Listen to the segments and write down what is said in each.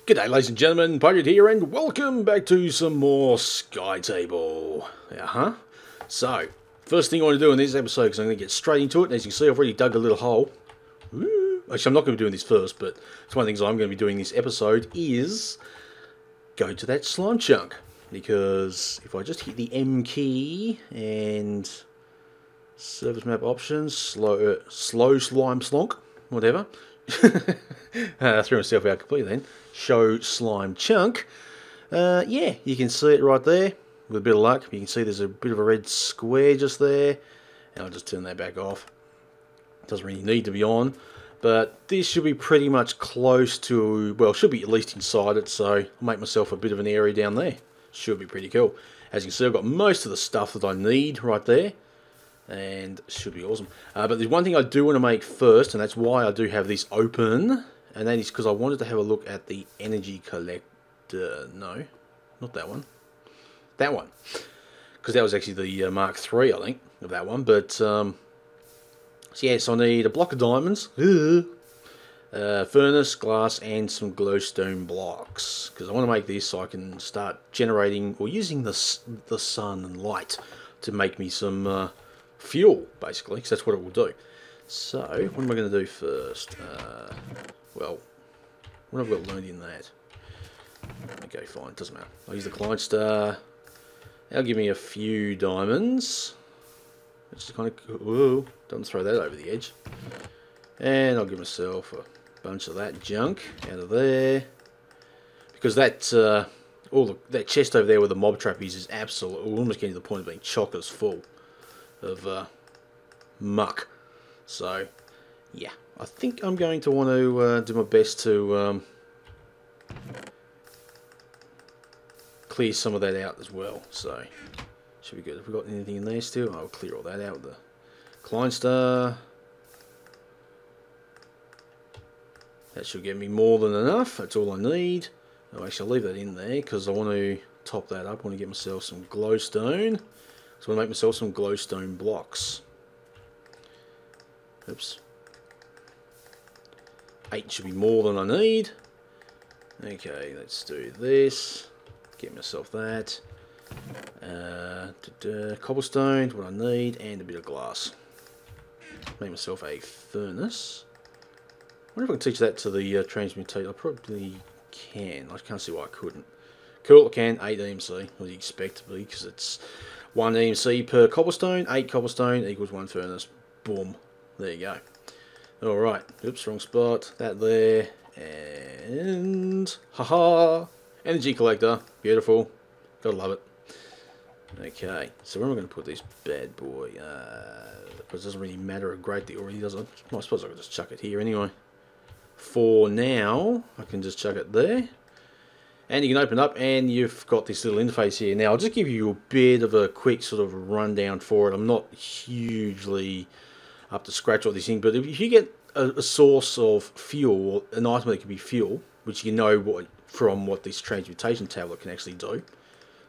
G'day ladies and gentlemen, Piedudeaus here and welcome back to some more SkyTable. So, first thing I want to do in this episode, because I'm going to get straight into it, and as you can see I've already dug a little hole. Actually, I'm not going to be doing this first, but it's one of the things I'm going to be doing this episode is go to that slime chunk. Because if I just hit the M key and service map options, slow slime slonk, whatever. Threw myself out completely then. Show slime chunk. Yeah, you can see it right there. With a bit of luck, you can see there's a bit of a red square just there. And I'll just turn that back off. Doesn't really need to be on. But this should be pretty much close to, well, should be at least inside it. So I'll make myself a bit of an area down there. Should be pretty cool. As you can see, I've got most of the stuff that I need right there. And should be awesome. But there's one thing I do want to make first, and that's why I do have this open. And that is because I wanted to have a look at the energy collector. No, not that one. That one. Because that was actually the Mark III, I think, of that one. But, so yes, I need a block of diamonds. Furnace, glass, and some glowstone blocks. Because I want to make this so I can start generating, or using the sun and light to make me some fuel, basically, because that's what it will do. So, what am I going to do first? Well, what have I got learned in that? Okay, fine, doesn't matter. I'll use the Clyde Star. That'll give me a few diamonds. It's kind of, whoa, don't throw that over the edge. And I'll give myself a bunch of that junk out of there. Because that, that chest over there where the mob trap is absolutely, almost getting to the point of being chock as full of muck. So yeah, I think I'm going to want to do my best to clear some of that out as well. So should be good. Have we got anything in there still? I'll clear all that out with the Klein Star. That should give me more than enough. That's all I need. I'll actually leave that in there because I want to top that up. I want to get myself some glowstone. So I'm going to make myself some glowstone blocks. Oops. 8 should be more than I need. Okay, let's do this. Get myself that. Cobblestone, what I need, and a bit of glass. Make myself a furnace. I wonder if I can teach that to the transmutator. I probably can. I can't see why I couldn't. Cool, I can. 8 EMC, as you expect to be, because it's 1 EMC per cobblestone. 8 cobblestone equals 1 furnace. Boom. There you go. Alright. Oops, wrong spot. That there. And haha. Energy collector. Beautiful. Gotta love it. Okay. So where am I going to put this bad boy? Because it doesn't really matter a great deal, really, does it? I suppose I could just chuck it here anyway. For now, I can just chuck it there. And you can open up and you've got this little interface here. Now, I'll just give you a bit of a quick sort of rundown for it. I'm not hugely up to scratch on this thing, but if you get a source of fuel, an item that can be fuel, which you know from what this transmutation tablet can actually do.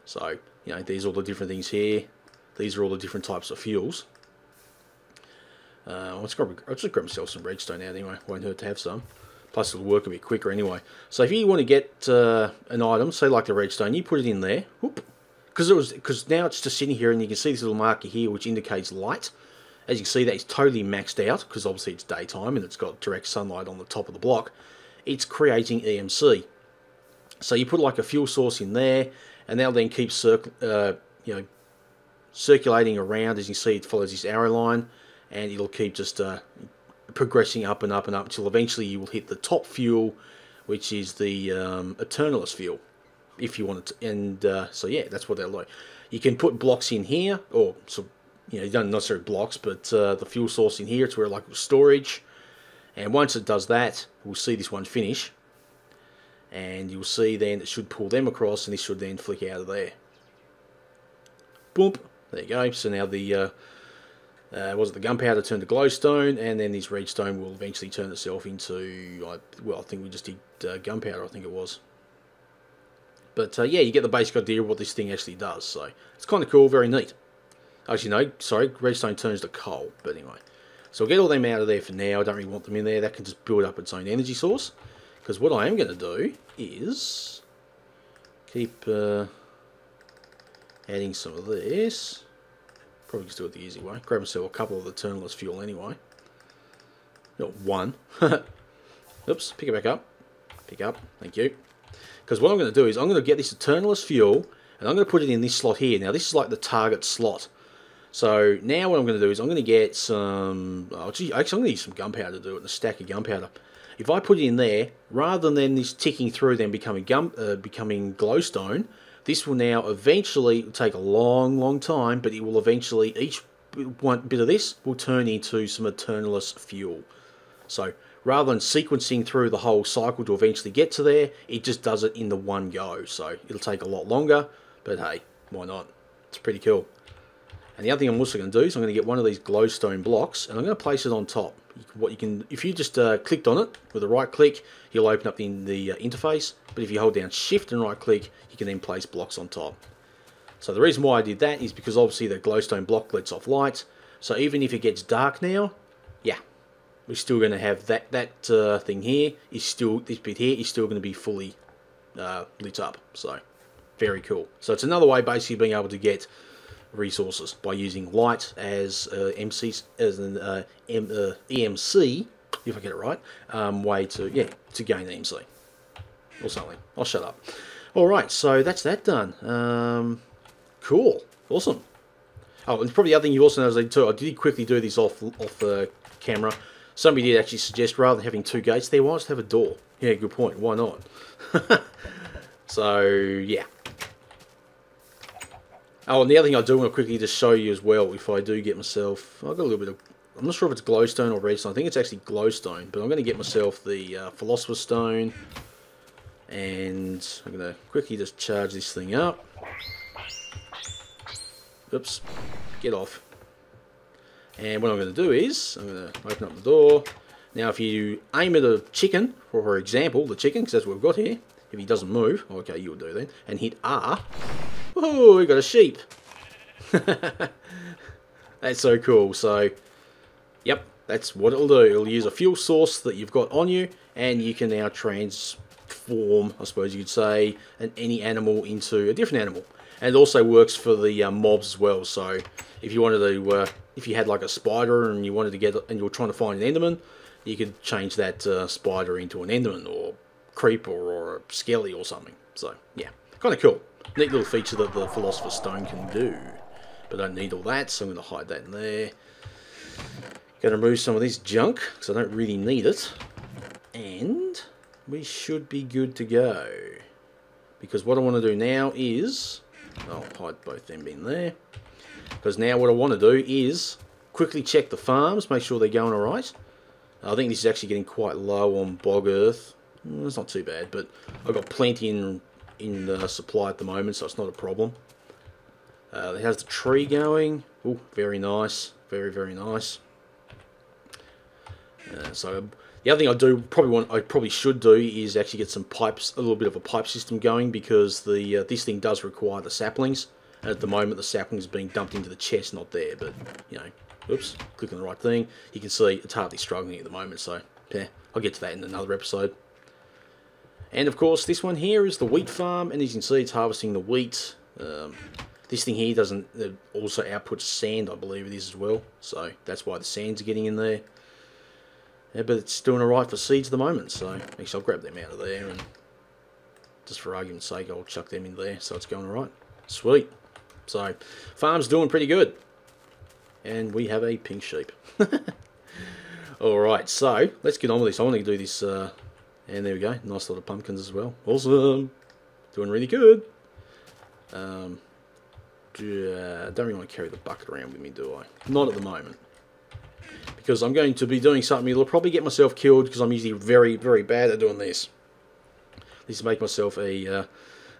So, you know, there's all the different things here. These are all the different types of fuels. I'll just grab myself some redstone out anyway. Won't hurt to have some. Plus it'll work a bit quicker anyway. So if you want to get an item, say like the redstone, you put it in there. Because now it's just sitting here and you can see this little marker here which indicates light. As you can see, that is totally maxed out because obviously it's daytime and it's got direct sunlight on the top of the block. It's creating EMC. So you put like a fuel source in there and that'll then keep circulating around. As you see, it follows this arrow line and it'll keep just progressing up and up and up until eventually you will hit the top fuel, which is the Eternalist fuel, if you want it to. And so yeah, that's what they'll do. You can put blocks in here, or you don't necessarily blocks, but the fuel source in here. It's where like storage. And once it does that, we'll see this one finish, and you'll see then it should pull them across, and this should then flick out of there. Boom. There you go. So now the the gunpowder turned to glowstone, and then this redstone will eventually turn itself into, well, I think we just did gunpowder, I think it was. But yeah, you get the basic idea of what this thing actually does, so it's kind of cool, very neat. Actually, no, sorry, redstone turns to coal, but anyway. So I'll get all them out of there for now. I don't really want them in there. That can just build up its own energy source. Because what I am going to do is keep adding some of this. Probably just do it the easy way. Grab myself a couple of the turnless fuel anyway. Not one. Oops, pick it back up. Pick up, thank you. Because what I'm going to do is I'm going to get this turnless fuel and I'm going to put it in this slot here. Now this is like the target slot. So now what I'm going to do is I'm going to get some... actually, I'm going to use some gunpowder to do it, a stack of gunpowder. If I put it in there, rather than this ticking through then becoming glowstone, this will now eventually take a long time, but it will eventually, each one bit of this will turn into some eternalist fuel. So rather than sequencing through the whole cycle to eventually get to there, it just does it in the one go. So it'll take a lot longer, but hey, why not? It's pretty cool. And the other thing I'm also going to do is I'm going to get one of these glowstone blocks and I'm going to place it on top. What you can, if you just clicked on it with a right click, you'll open up the interface. But if you hold down Shift and right click, you can then place blocks on top. So the reason why I did that is because obviously the glowstone block lets off light. So even if it gets dark now, yeah, we're still going to have that thing here is still, this bit here is still going to be fully lit up. So very cool. So it's another way basically being able to get resources by using light as EMC, if I get it right, way to gain EMC or something. I'll shut up. All right, so that's that done. Cool, awesome. Oh, and probably the other thing you also noticed too, I did quickly do this off camera. Somebody did actually suggest rather than having two gates there, why just have a door? Yeah, good point. Why not? So yeah. Oh, and the other thing I do want to quickly just show you as well, if I do get myself, I've got a little bit of, I'm not sure if it's glowstone or redstone, I think it's actually glowstone, but I'm going to get myself the philosopher's stone, and I'm going to quickly just charge this thing up. Oops, get off. And what I'm going to do is, I'm going to open up the door. Now if you aim at a chicken, for example, the chicken, because that's what we've got here, if he doesn't move, okay, you'll do then, and hit R, oh, we got a sheep. That's so cool. So, yep, that's what it'll do. It'll use a fuel source that you've got on you, and you can now transform, I suppose you could say, any animal into a different animal. And it also works for the mobs as well. So, if you wanted to, if you had like a spider and you wanted to get, and you were trying to find an enderman, you could change that spider into an enderman or creeper or a skelly or something. So, yeah, kind of cool. Neat little feature that the Philosopher's Stone can do. But I don't need all that, so I'm going to hide that in there. Going to remove some of this junk, because I don't really need it. And we should be good to go. Because what I want to do now is... I'll hide both them in there. Because now what I want to do is quickly check the farms, make sure they're going alright. I think this is actually getting quite low on bog earth. It's not too bad, but I've got plenty in the supply at the moment, so it's not a problem. It has the tree going. Oh, very nice, very nice. So the other thing I probably should do is actually get some pipes, a little bit of a pipe system going, because the this thing does require the saplings. And at the moment, the saplings are being dumped into the chest, not there. But you know, oops, click on the right thing. You can see it's hardly struggling at the moment. So yeah, I'll get to that in another episode. And of course, this one here is the wheat farm, and as you can see, it's harvesting the wheat. This thing here doesn't also outputs sand, I believe it is as well. So that's why the sands are getting in there. Yeah, but it's doing alright for seeds at the moment. So actually, I'll grab them out of there, and just for argument's sake, I'll chuck them in there. So it's going alright. Sweet. So farm's doing pretty good, and we have a pink sheep. Alright, so let's get on with this. I want to do this. And there we go, nice lot of pumpkins as well. Awesome, doing really good. Don't really want to carry the bucket around with me, do I? Not at the moment, because I'm going to be doing something that'll probably get myself killed, because I'm usually very bad at doing this. This is make myself a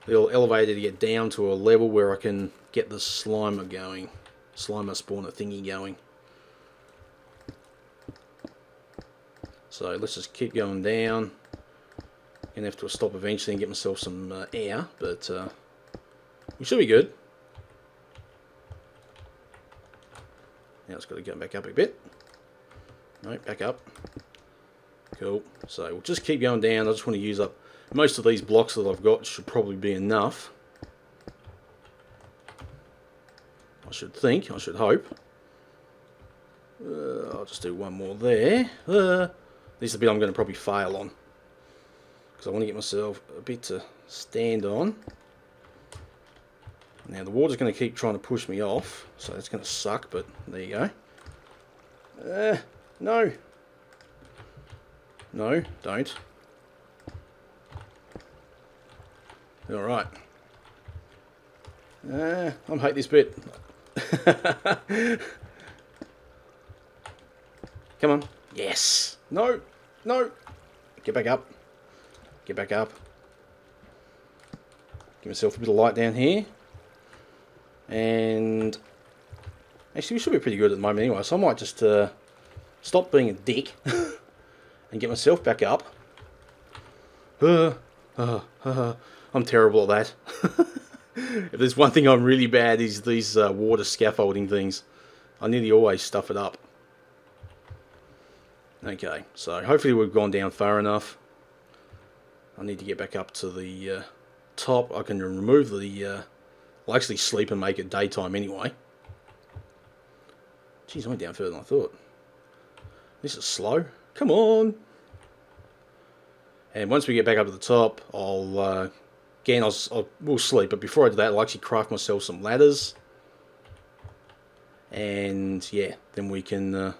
little elevator to get down to a level where I can get the slimer going, slimer spawner thingy going. So let's just keep going down. Gonna have to stop eventually and get myself some air, but we should be good. Now it's got to go back up a bit. No, back up. Cool. So we'll just keep going down. I just want to use up most of these blocks that I've got. Should probably be enough. I should think. I should hope. I'll just do one more there. This is the bit I'm going to probably fail on, because I want to get myself a bit to stand on. Now the water's going to keep trying to push me off, so that's going to suck, but there you go. No. No, don't. Alright. I'm hate this bit. Come on. Yes. No. No. Get back up. Get back up. Give myself a bit of light down here. And actually we should be pretty good at the moment anyway, so I might just stop being a dick and get myself back up. I'm terrible at that. If there's one thing I'm really bad is these water scaffolding things. I nearly always stuff it up. Okay, so hopefully we've gone down far enough. I need to get back up to the top. I can remove the... I'll actually sleep and make it daytime anyway. Jeez, I went down further than I thought. This is slow. Come on! And once we get back up to the top, I'll we'll sleep. But before I do that, I'll actually craft myself some ladders. And yeah, then we can...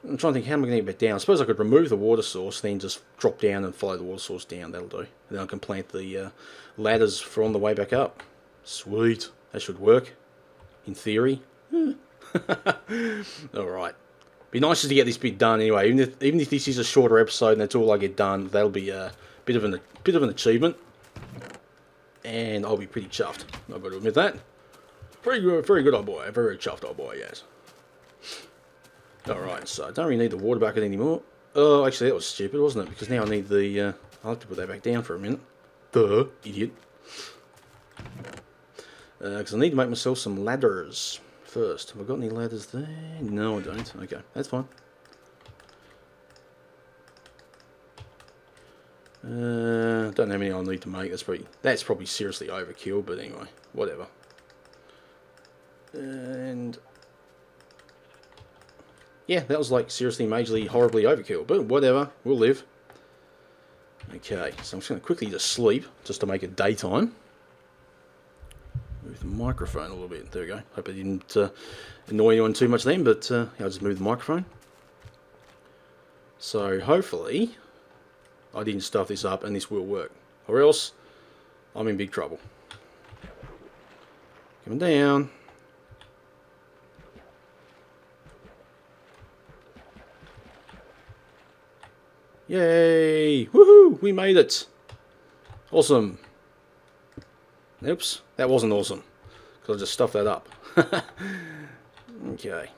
I'm trying to think, how am I going to get back down? I suppose I could remove the water source, then just drop down and follow the water source down. That'll do. And then I can plant the ladders for on the way back up. Sweet. That should work. In theory. Alright. Be nice just to get this bit done anyway. Even if this is a shorter episode and that's all I get done, that'll be a bit of an achievement. And I'll be pretty chuffed. I've got to admit that. Very good old boy. Very chuffed old boy, yes. Alright, so I don't really need the water bucket anymore. Oh, actually that was stupid, wasn't it? Because now I need the... I'll have to put that back down for a minute. Duh, idiot. Because I need to make myself some ladders first. Have I got any ladders there? No, I don't. Okay, that's fine. Don't know how many I'll need to make. That's probably seriously overkill, but anyway, whatever. And... yeah, that was like seriously, majorly, horribly overkill, but whatever, we'll live. Okay, so I'm just going to quickly just sleep, just to make it daytime. Move the microphone a little bit, there we go. Hope I didn't annoy anyone too much then, but I'll just move the microphone. So hopefully, I didn't stuff this up and this will work. Or else, I'm in big trouble. Coming down. Yay! Woohoo! We made it! Awesome. Oops, that wasn't awesome. Because I just stuffed that up. Okay.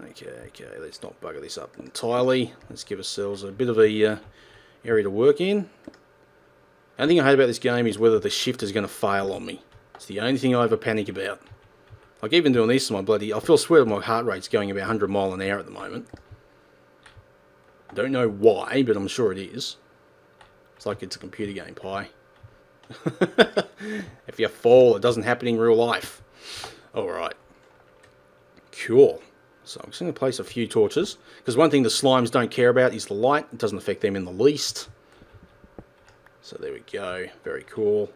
Okay, let's not bugger this up entirely. Let's give ourselves a bit of a area to work in. The only thing I hate about this game is whether the shift is going to fail on me. It's the only thing I ever panic about. Like even doing this, I swear my heart rate's going about 100 miles an hour at the moment. Don't know why, but I'm sure it is. It's like it's a computer game, Pi. If you fall, it doesn't happen in real life. Alright. Cool. So I'm just going to place a few torches. Because one thing the slimes don't care about is the light. It doesn't affect them in the least. So there we go. Very cool.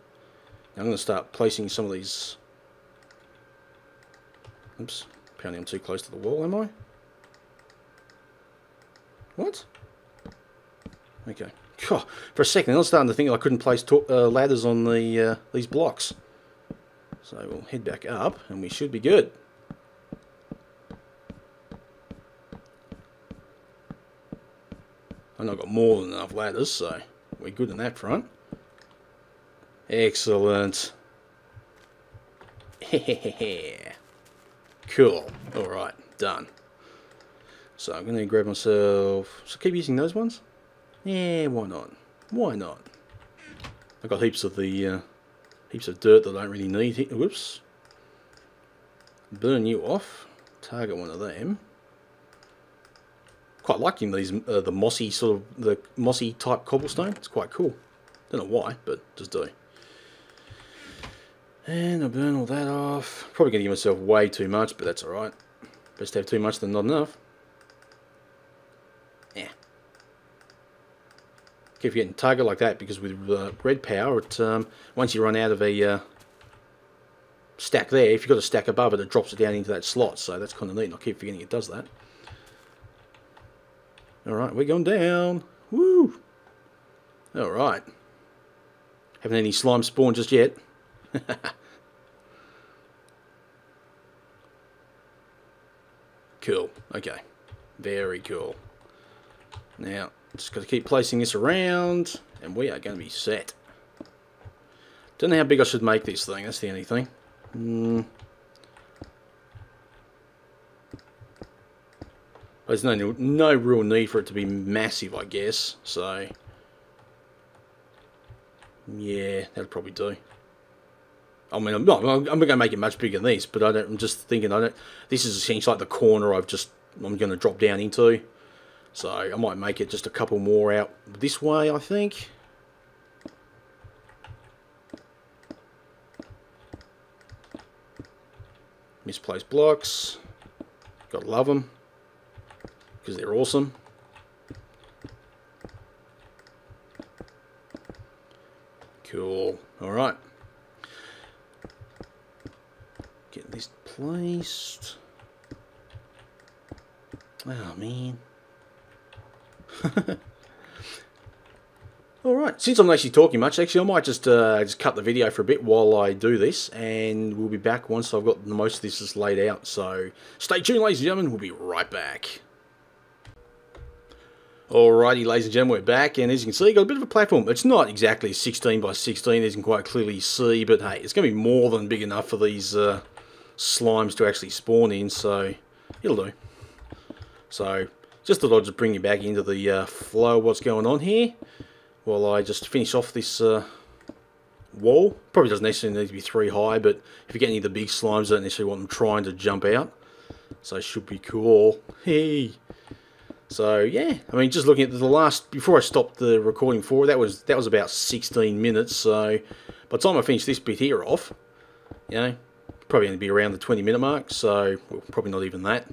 Now I'm going to start placing some of these... Oops. Apparently I'm too close to the wall, am I? What? Okay. For a second, I was starting to think I couldn't place ladders on these blocks. So we'll head back up, and we should be good. I know I've got more than enough ladders, so we're good on that front. Excellent. Cool. Alright, done. So I'm going to grab myself... So keep using those ones? Yeah, why not? Why not? I've got heaps of the... heaps of dirt that I don't really need. Whoops. Burn you off. Target one of them. quite liking these the mossy type cobblestone. It's quite cool. Don't know why, but just do. And I'll burn all that off. Probably going to give myself way too much, but that's alright. Best to have too much than not enough. Yeah. Keep getting target like that, because with red power, it once you run out of a stack there, if you've got a stack above it, it drops it down into that slot. So that's kind of neat, and I keep forgetting it does that. Alright, we're going down. Woo! Alright. Haven't had any slime spawn just yet. Cool. Okay. Very cool. Now, just got to keep placing this around, and we are going to be set. Don't know how big I should make this thing. That's the only thing. There's no real need for it to be massive, I guess. So, yeah, that'll probably do. I mean, I'm not going to make it much bigger than this, but I'm just thinking, this is essentially like the corner I'm going to drop down into. So I might make it just a couple more out this way, I think. Misplaced blocks. Gotta love them, because they're awesome. Cool. Alright. Get this placed. Oh, man. Alright, since I'm not actually talking much, actually I might just cut the video for a bit while I do this, and we'll be back once I've got most of this just laid out. So stay tuned, ladies and gentlemen, we'll be right back. Alrighty, ladies and gentlemen, we're back, and as you can see, got a bit of a platform. It's not exactly 16 by 16, as you can quite clearly see, but hey, it's going to be more than big enough for these slimes to actually spawn in, so it'll do. So just thought I'd just bring you back into the flow of what's going on here while I just finish off this wall. Probably doesn't necessarily need to be 3 high, but if you get any of the big slimes, I don't necessarily want them trying to jump out. So it should be cool. Hey. So yeah, I mean, just looking at the last, before I stopped the recording for, that was about 16 minutes. So by the time I finish this bit here off, you know, probably going to be around the 20-minute mark. So well, probably not even that.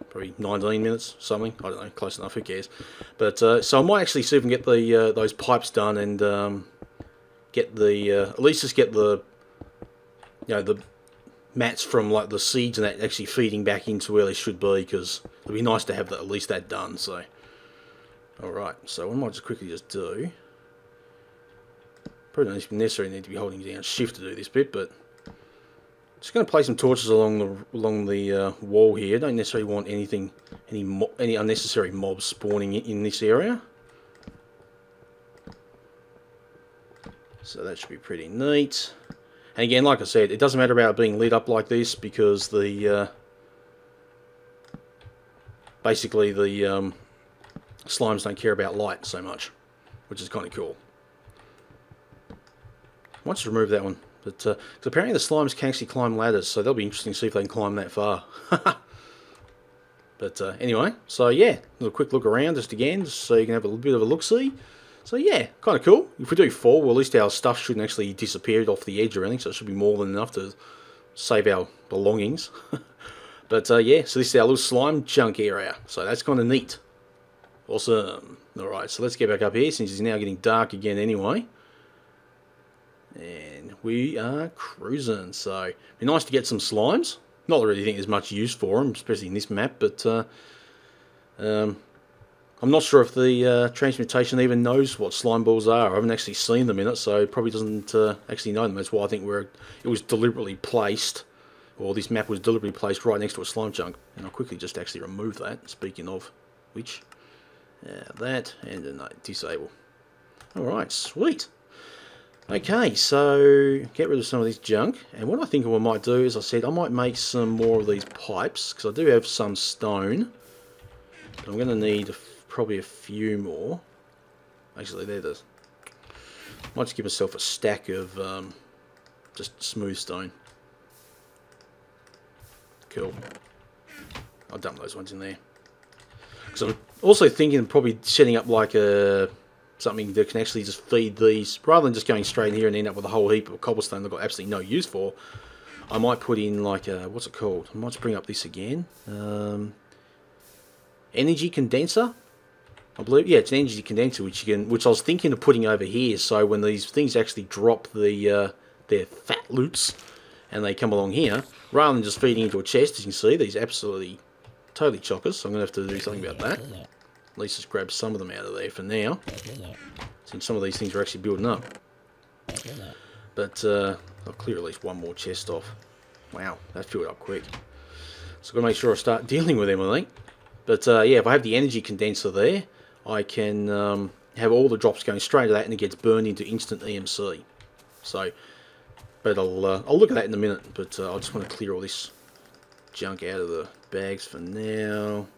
Probably 19 minutes, something. I don't know, close enough. Who cares? But so I might actually see if I can get the those pipes done and get the at least just get the the mats from like the seeds and that actually feeding back into where they should be, because it'd be nice to have that, at least that done. So, all right. So what I might just quickly just do. Probably don't necessarily need to be holding down shift to do this bit, but just going to place some torches along the wall here. Don't necessarily want any unnecessary mobs spawning in this area. So that should be pretty neat. And again, like I said, it doesn't matter about being lit up like this, because the basically the slimes don't care about light so much, which is kind of cool. I might just remove that one. But cause apparently the slimes can actually climb ladders, so that'll be interesting to see if they can climb that far. But anyway, so yeah, a little quick look around just again, just so you can have a little bit of a look-see. So yeah, kind of cool. If we do 4, well, at least our stuff shouldn't actually disappear off the edge or anything, so it should be more than enough to save our belongings. But yeah, so this is our little slime junk area, so that's kind of neat. Awesome. Alright, so let's get back up here, since it's now getting dark again anyway. And we are cruising, so it'd be nice to get some slimes. Not that I really think there's much use for them, especially in this map, but I'm not sure if the transmutation even knows what slime balls are. I haven't actually seen them in it, so it probably doesn't actually know them. That's why I think it was deliberately placed, or this map was deliberately placed right next to a slime chunk. And I'll quickly just actually remove that, speaking of which. That, and no, disable. Alright, sweet. Okay, so get rid of some of this junk, and what I think I might do, as I said, I might make some more of these pipes, because I do have some stone, but I'm going to need probably a few more. Actually, there it is. Might just give myself a stack of just smooth stone. Cool. I'll dump those ones in there. Because I'm also thinking of probably setting up like something that can actually just feed these, rather than just going straight in here and end up with a whole heap of cobblestone they've got absolutely no use for. I might put in like a, what's it called? I might just bring up this again. Energy condenser, I believe. Yeah, it's an energy condenser which I was thinking of putting over here. So when these things actually drop their fat loops and they come along here, rather than just feeding into a chest, as you can see, these absolutely totally chockers. So I'm going to have to do something about that. At least just grab some of them out of there for now, since some of these things are actually building up. But I'll clear at least one more chest off. Wow, that filled up quick. So I've got to make sure I start dealing with them, I think. But yeah, if I have the energy condenser there, I can have all the drops going straight to that, and it gets burned into instant EMC. So, but I'll look at that in a minute. But I just want to clear all this junk out of the bags for now.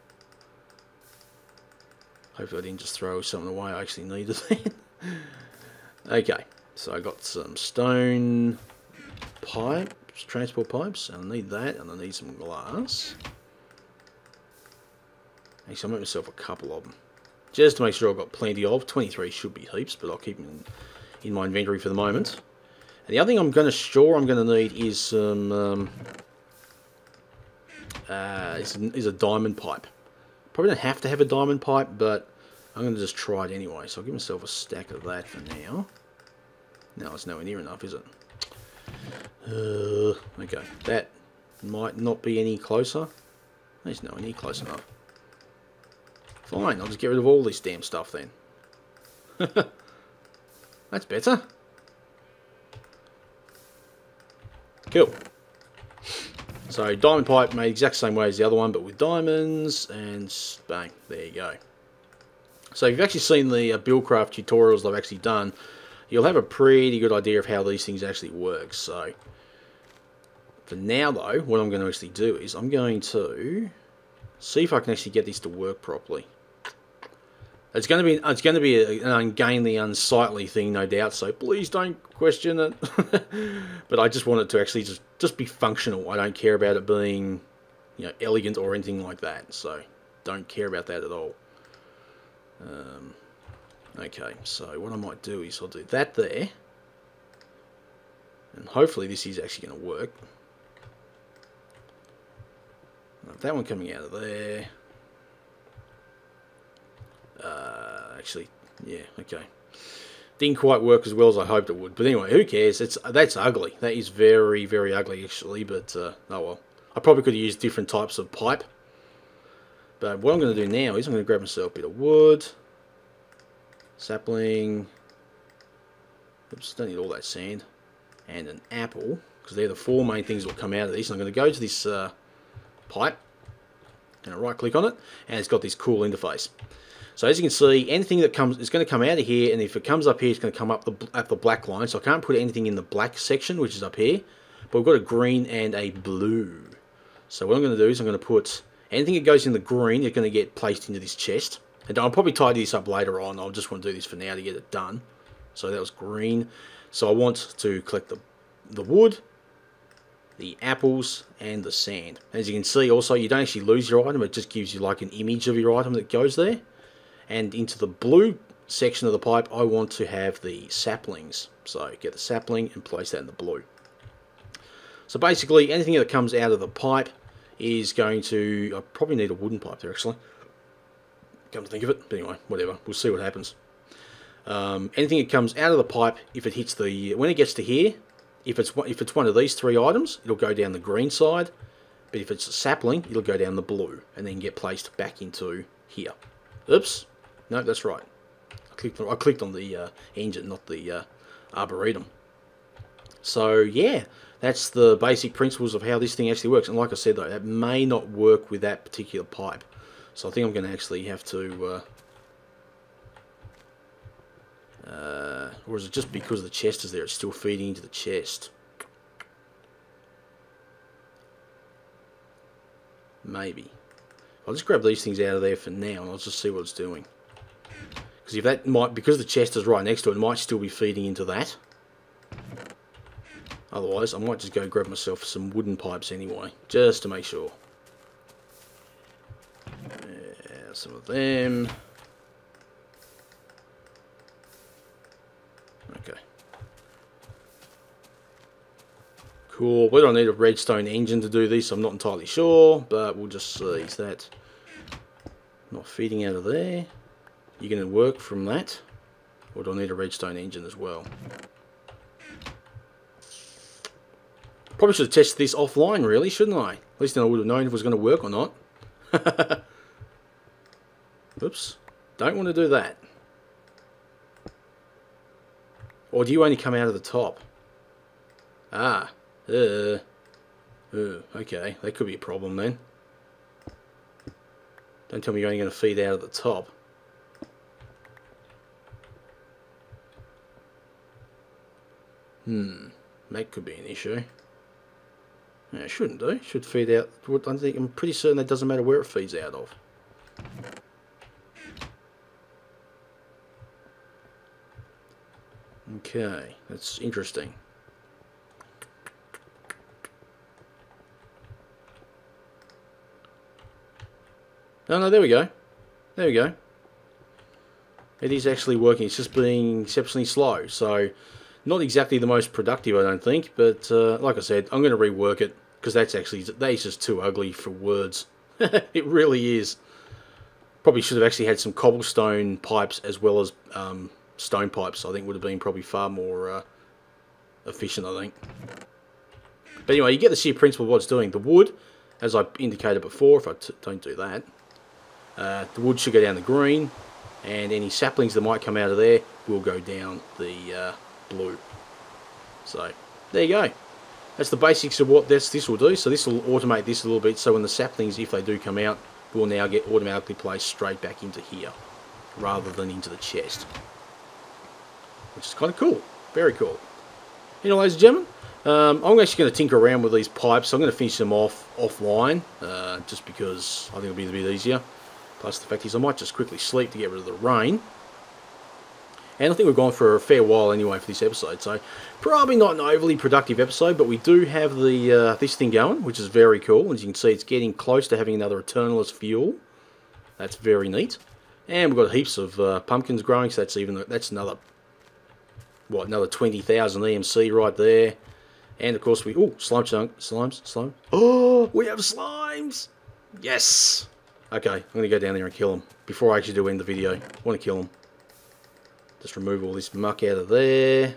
Hopefully I didn't just throw something away I actually needed then. Okay, so I got some stone pipes, transport pipes, and I need that, and I need some glass. Actually, I'll make myself a couple of them, just to make sure I've got plenty of. 23 should be heaps, but I'll keep them in my inventory for the moment. And the other thing I'm going to need is some is a diamond pipe. Probably don't have to have a diamond pipe, but I'm going to just try it anyway. So I'll give myself a stack of that for now. No, it's nowhere near enough, is it? Okay, that might not be any closer. It's nowhere near close enough. Fine, I'll just get rid of all this damn stuff then. That's better. Cool. So diamond pipe made exact same way as the other one, but with diamonds, and bang, there you go. So if you've actually seen the Buildcraft tutorials I've actually done, you'll have a pretty good idea of how these things actually work. So for now though, what I'm going to actually do is I'm going to see if I can actually get this to work properly. It's going to be an ungainly, unsightly thing, no doubt. So please don't question it. But I just want it to actually just be functional. I don't care about it being, you know, elegant or anything like that. So don't care about that at all. Okay, so what I might do is I'll do that there, and hopefully this is actually going to work. That one coming out of there. Actually, yeah, okay. Didn't quite work as well as I hoped it would. But anyway, who cares? That's ugly. That is very, very ugly, actually. But, oh well. I probably could have used different types of pipe. But what I'm going to do now is I'm going to grab myself a bit of wood. Sapling. Oops, don't need all that sand. And an apple. Because they're the four main things that will come out of this. And I'm going to go to this pipe. And right click on it. And it's got this cool interface. So as you can see, anything that comes is going to come out of here, and if it comes up here, it's going to come up at the black line. So I can't put anything in the black section, which is up here, but we've got a green and a blue. So what I'm going to do is I'm going to put anything that goes in the green is going to get placed into this chest. And I'll probably tidy this up later on. I'll just want to do this for now to get it done. So that was green. So I want to collect the wood, the apples, and the sand. As you can see, also, you don't actually lose your item. It just gives you like an image of your item that goes there. And into the blue section of the pipe, I want to have the saplings. So get the sapling and place that in the blue. So basically, anything that comes out of the pipe is going to... I probably need a wooden pipe there, actually. Come to think of it. But anyway, whatever. We'll see what happens. Anything that comes out of the pipe, if it hits the... When it gets to here, if it's one of these three items, it'll go down the green side. But if it's a sapling, it'll go down the blue. And then get placed back into here. Oops. No, that's right. I clicked on the engine, not the arboretum. So yeah, that's the basic principles of how this thing actually works. And like I said though, that may not work with that particular pipe. So I think I'm going to actually have to... or is it just because the chest is there, it's still feeding into the chest? Maybe. I'll just grab these things out of there for now, and I'll just see what it's doing. Because if that might, because the chest is right next to it, it might still be feeding into that. Otherwise, I might just go grab myself some wooden pipes anyway, just to make sure. some of them. Okay. Cool. We don't need a redstone engine to do this, I'm not entirely sure, but we'll just see. Is that not feeding out of there? You going to work from that? Or do I need a redstone engine as well? Probably should have tested this offline, really, shouldn't I? At least then I would have known if it was going to work or not. Oops. Don't want to do that. Or do you only come out of the top? Ah. Okay. That could be a problem then. Don't tell me you're only going to feed out of the top. That could be an issue. Yeah, it shouldn't do. It should feed out. I'm pretty certain that doesn't matter where it feeds out of. Okay, that's interesting. No, there we go. There we go. It is actually working. It's just being exceptionally slow. So, not exactly the most productive, I don't think. But, like I said, I'm going to rework it. Because that's just too ugly for words. It really is. Probably should have actually had some cobblestone pipes as well as stone pipes. I think would have been probably far more efficient, I think. But anyway, you get the sheer principle of what it's doing. The wood, as I indicated before, if I don't do that, the wood should go down the green, and any saplings that might come out of there will go down the blue. So, there you go. That's the basics of what this will do. So this will automate this a little bit, so when the saplings, if they do come out, will now get automatically placed straight back into here, rather than into the chest. Which is kind of cool. Very cool. You know, ladies and gentlemen, I'm actually going to tinker around with these pipes. So I'm going to finish them off offline, just because I think it'll be a bit easier. Plus the fact is I might just quickly sleep to get rid of the rain. And I think we've gone for a fair while anyway for this episode, so probably not an overly productive episode, but we do have the this thing going, which is very cool. As you can see, it's getting close to having another Eternalist fuel. That's very neat. And we've got heaps of pumpkins growing, so that's another, what, another 20,000 EMC right there. And of course slimes. Oh, we have slimes! Yes! Okay, I'm going to go down there and kill them before I actually do end the video. I want to kill them. Just remove all this muck out of there.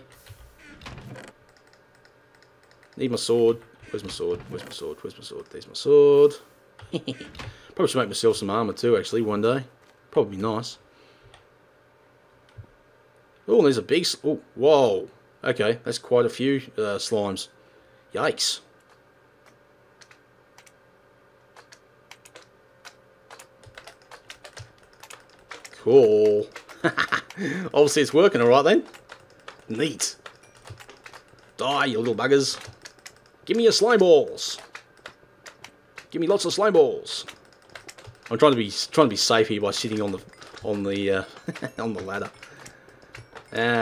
Need my sword. Where's my sword? Where's my sword? Where's my sword? There's my sword. Probably should make myself some armour too, actually, one day. Probably be nice. Oh, there's a big... Oh, whoa. Okay, that's quite a few slimes. Yikes. Cool. Obviously it's working alright then. Neat. Die, you little buggers. Give me your slime balls. Give me lots of slime balls. I'm trying to be safe here by sitting on the on the ladder.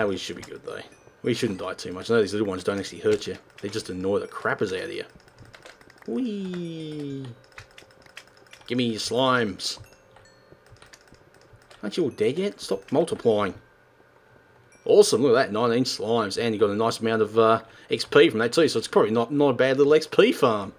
We should be good though. We shouldn't die too much. I know these little ones don't actually hurt you. They just annoy the crappers out of you. Whee! Give me your slimes. Aren't you all dead yet? Stop multiplying. Awesome, look at that, 19 slimes, and you got a nice amount of XP from that too, so it's probably not a bad little XP farm.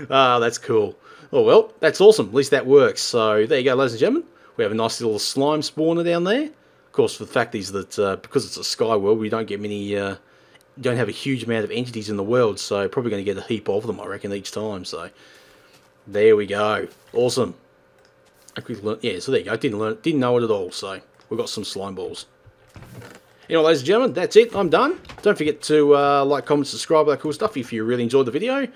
Ah, that's cool. Oh well, that's awesome, at least that works. So there you go, ladies and gentlemen. We have a nice little slime spawner down there. Of course, the fact is that because it's a sky world, we don't get many, don't have a huge amount of entities in the world, so probably going to get a heap of them, I reckon, each time. So there we go, awesome. I quickly learned, yeah, so there you go. Didn't know it at all. So we've got some slime balls. Anyway, ladies and gentlemen, that's it. I'm done. Don't forget to like, comment, subscribe, all that cool stuff if you really enjoyed the video.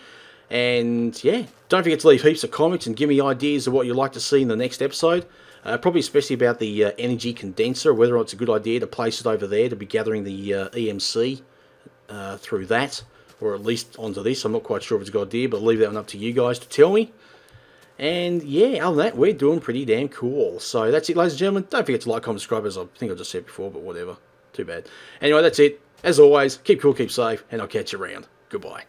And yeah, don't forget to leave heaps of comments and give me ideas of what you'd like to see in the next episode. Probably especially about the energy condenser, whether or not it's a good idea to place it over there to be gathering the EMC through that, or at least onto this. I'm not quite sure if it's a good idea, but I'll leave that one up to you guys to tell me. And yeah, other than that, we're doing pretty damn cool. So that's it, ladies and gentlemen. Don't forget to like, comment, subscribe, as I think I just said before, but whatever. Too bad. Anyway, that's it. As always, keep cool, keep safe, and I'll catch you around. Goodbye.